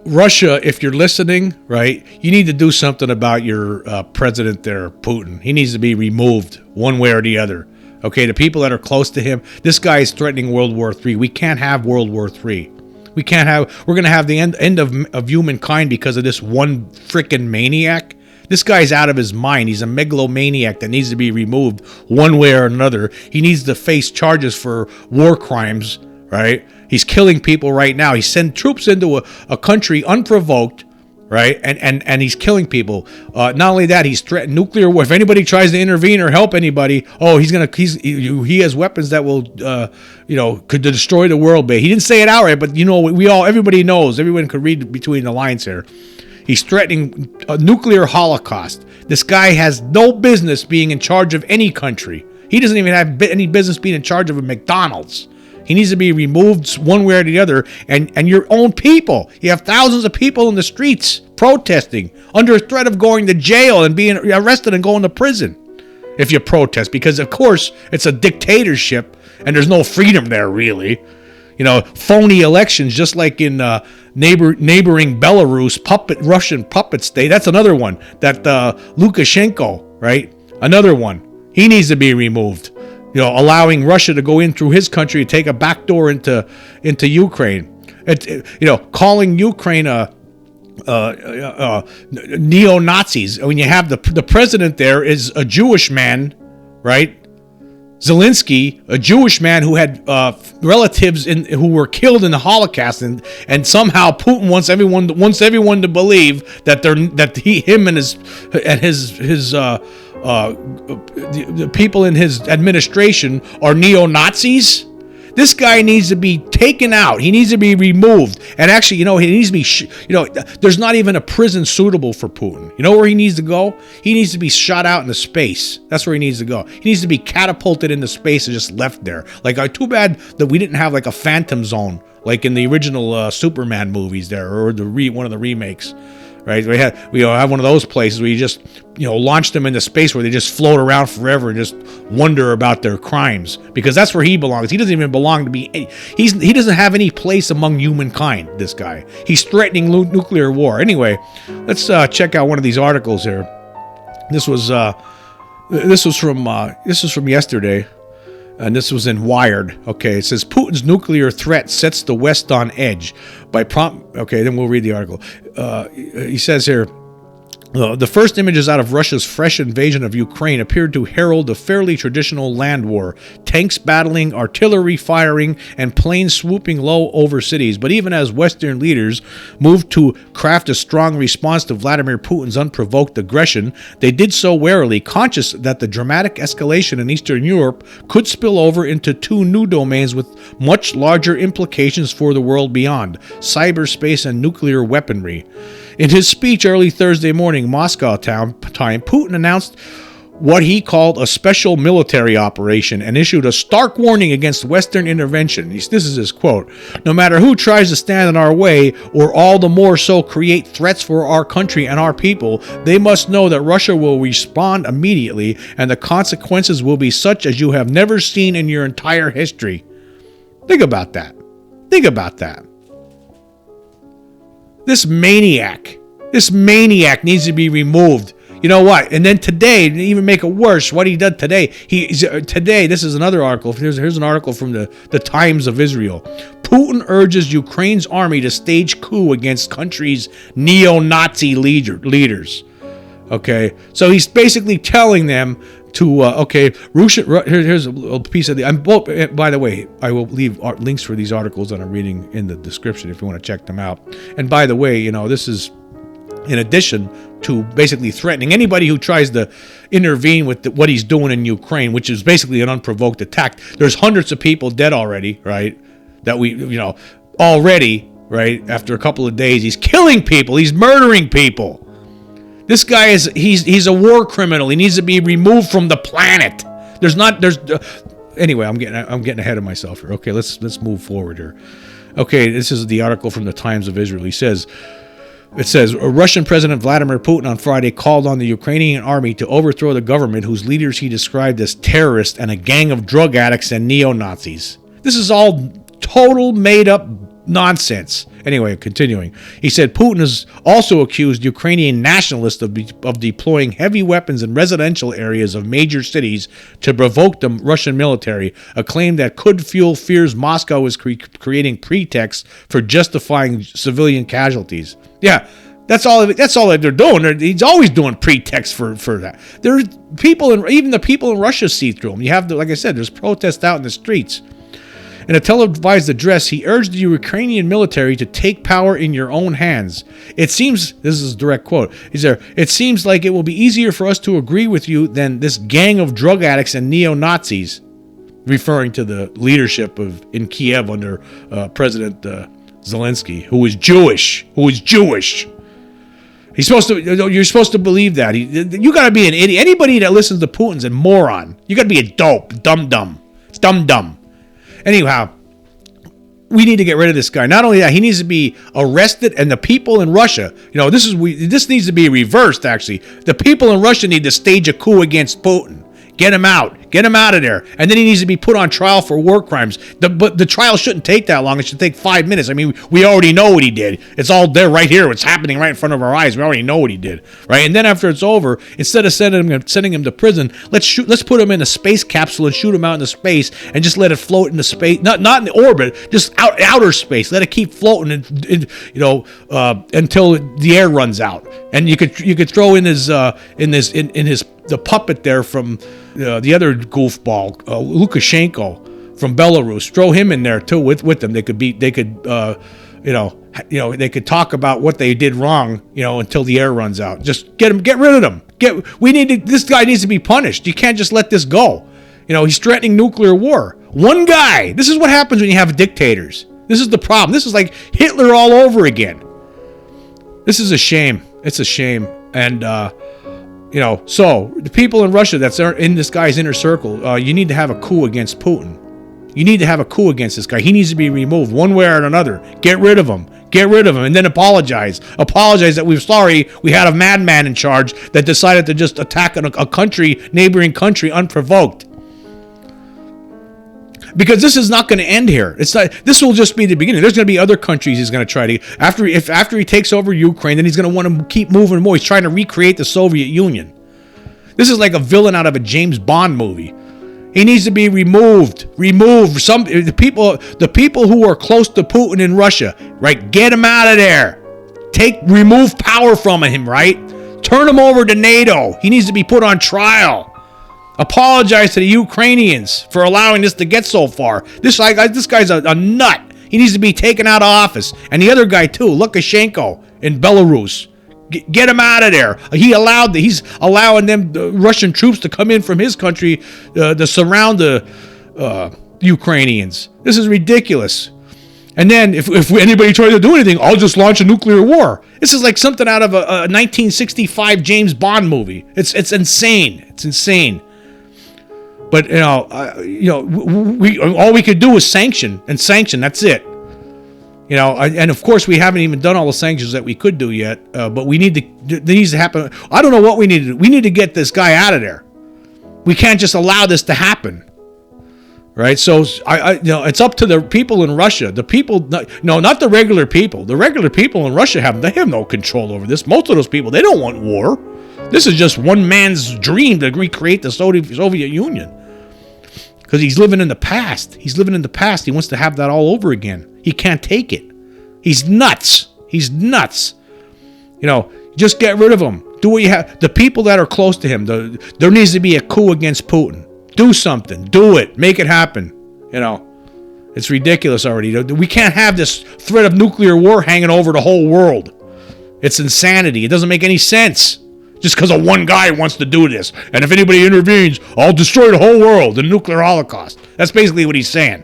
Russia, if you're listening, right, you need to do something about your president there, Putin. He needs to be removed one way or the other. Okay, the people that are close to him, this guy is threatening World War III. We can't have World War III. We're going to have the end of humankind because of this one freaking maniac. This guy's out of his mind. He's a megalomaniac that needs to be removed one way or another. He needs to face charges for war crimes, right? He's killing people right now. He sent troops into a country unprovoked, right? And he's killing people. Not only that, he's threatened nuclear war. If anybody tries to intervene or help anybody, he has weapons that will, could destroy the world. He didn't say it outright, but everybody knows. Everyone could read between the lines here. He's threatening a nuclear holocaust. This guy has no business being in charge of any country. He doesn't even have any business being in charge of a McDonald's. He needs to be removed one way or the other. And your own people. You have thousands of people in the streets protesting under threat of going to jail and being arrested and going to prison if you protest. Because, of course, it's a dictatorship and there's no freedom there, really. Phony elections, just like in neighboring Belarus, Russian puppet state. That's another one. That Lukashenko, right? Another one. He needs to be removed. Allowing Russia to go in through his country to take a backdoor into Ukraine. Calling Ukraine neo-Nazis. When you have the president there is a Jewish man, right? Zelensky, a Jewish man who had relatives who were killed in the Holocaust, and somehow Putin wants everyone to believe that him and the people in his administration are neo-Nazis. This guy needs to be taken out. He needs to be removed. And actually, he needs to be, there's not even a prison suitable for Putin. You know where he needs to go? He needs to be shot out into space. That's where he needs to go. He needs to be catapulted into space and just left there. Too bad that we didn't have a phantom zone, like in the original Superman movies there, or one of the remakes. Right, we have one of those places where you just launch them into space where they just float around forever and just wonder about their crimes, because that's where he belongs. He doesn't even belong to be. He doesn't have any place among humankind. This guy, he's threatening nuclear war. Anyway, let's check out one of these articles here. This was from yesterday. And this was in Wired. Okay, it says Putin's nuclear threat sets the West on edge. Okay, then we'll read the article. He says here, the first images out of Russia's fresh invasion of Ukraine appeared to herald a fairly traditional land war. Tanks battling, artillery firing, and planes swooping low over cities. But even as Western leaders moved to craft a strong response to Vladimir Putin's unprovoked aggression, they did so warily, conscious that the dramatic escalation in Eastern Europe could spill over into two new domains with much larger implications for the world beyond: cyberspace and nuclear weaponry. In his speech early Thursday morning, Moscow time, Putin announced what he called a special military operation and issued a stark warning against Western intervention. This is his quote: "No matter who tries to stand in our way, or all the more so create threats for our country and our people, they must know that Russia will respond immediately, and the consequences will be such as you have never seen in your entire history." Think about that. Think about that. This maniac needs to be removed. You know what? And then today, to even make it worse, what he did today, this is another article. Here's an article from the Times of Israel. Putin urges Ukraine's army to stage coup against country's neo-Nazi leaders. Okay, so he's basically telling them to, here's a piece of the, by the way, I will leave links for these articles that I'm reading in the description if you want to check them out. And by the way, this is in addition to basically threatening anybody who tries to intervene with what he's doing in Ukraine, which is basically an unprovoked attack. There's hundreds of people dead already, right? That already, right? After a couple of days, he's killing people. He's murdering people. This guy he's a war criminal. He needs to be removed from the planet. Anyway, I'm getting ahead of myself here. Okay, let's move forward here. Okay, this is the article from the Times of Israel. It says Russian President Vladimir Putin on Friday called on the Ukrainian army to overthrow the government whose leaders he described as terrorists and a gang of drug addicts and neo-Nazis. This is all total made up Nonsense. Anyway, continuing. He said Putin has also accused Ukrainian nationalists of deploying heavy weapons in residential areas of major cities to provoke the Russian military, a claim that could fuel fears Moscow is creating pretexts for justifying civilian casualties. Yeah, that's all that they're doing. He's always doing pretexts for that. There's people, even the people in Russia see through him. You have, like I said, there's protests out in the streets. In a televised address, he urged the Ukrainian military to take power in your own hands. It seems, this is a direct quote, it seems like it will be easier for us to agree with you than this gang of drug addicts and neo-Nazis, referring to the leadership in Kiev under President Zelensky, who is Jewish. You're supposed to believe that. You got to be an idiot. Anybody that listens to Putin's a moron. You got to be a dope, dumb. Anyhow, we need to get rid of this guy. Not only that, he needs to be arrested, and the people in Russia, this needs to be reversed, actually. The people in Russia need to stage a coup against Putin. Get him out. Get him out of there. And then he needs to be put on trial for war crimes. But the trial shouldn't take that long. It should take 5 minutes. I mean, we already know what he did. It's all there right here. It's happening right in front of our eyes. We already know what he did, right? And then after it's over, instead of sending him to prison, let's put him in a space capsule and shoot him out into space and just let it float into space. Not in the orbit, just outer space. Let it keep floating until the air runs out. And you could throw in the puppet there from the other goofball, Lukashenko from Belarus. Throw him in there too with them. They could talk about what they did wrong, until the air runs out. Just get rid of them. This guy needs to be punished. You can't just let this go. He's threatening nuclear war. One guy. This is what happens when you have dictators. This is the problem. This is like Hitler all over again. This is a shame. It's a shame. And so the people in Russia that's in this guy's inner circle, you need to have a coup against Putin. You need to have a coup against this guy. He needs to be removed one way or another. Get rid of him. And then apologize. Apologize that we're sorry we had a madman in charge that decided to just attack a neighboring country unprovoked. Because this is not going to end here. This will just be the beginning. There's going to be other countries he's going to try to after he takes over Ukraine. Then he's going to want to keep moving more. He's trying to recreate the Soviet Union. This is like a villain out of a James Bond movie. He needs to be removed. The people who are close to Putin in Russia, right? Get him out of there. Remove power from him, right? Turn him over to NATO. He needs to be put on trial. Apologize to the Ukrainians for allowing this to get so far. This guy's a nut. He needs to be taken out of office. And the other guy too, Lukashenko in Belarus. Get him out of there. He's allowing the Russian troops to come in from his country to surround the Ukrainians. This is ridiculous. And then if anybody tries to do anything, I'll just launch a nuclear war. This is like something out of a 1965 James Bond movie. It's insane. It's insane. But all we could do is sanction. That's it. And of course we haven't even done all the sanctions that we could do yet. But there needs to happen. I don't know what we need to do. We need to get this guy out of there. We can't just allow this to happen. Right? So it's up to the people in Russia. The people, not the regular people. The regular people in Russia have no control over this. Most of those people, they don't want war. This is just one man's dream to recreate the Soviet Union. Because he's living in the past. He wants to have that all over again. He can't take it. He's nuts. Just get rid of him. Do what you have. The people that are close to him, there needs to be a coup against Putin. Do something. Do it. Make it happen. It's ridiculous already. We can't have this threat of nuclear war hanging over the whole world. It's insanity. It doesn't make any sense. Just because one guy wants to do this. And if anybody intervenes, I'll destroy the whole world, the nuclear holocaust. That's basically what he's saying.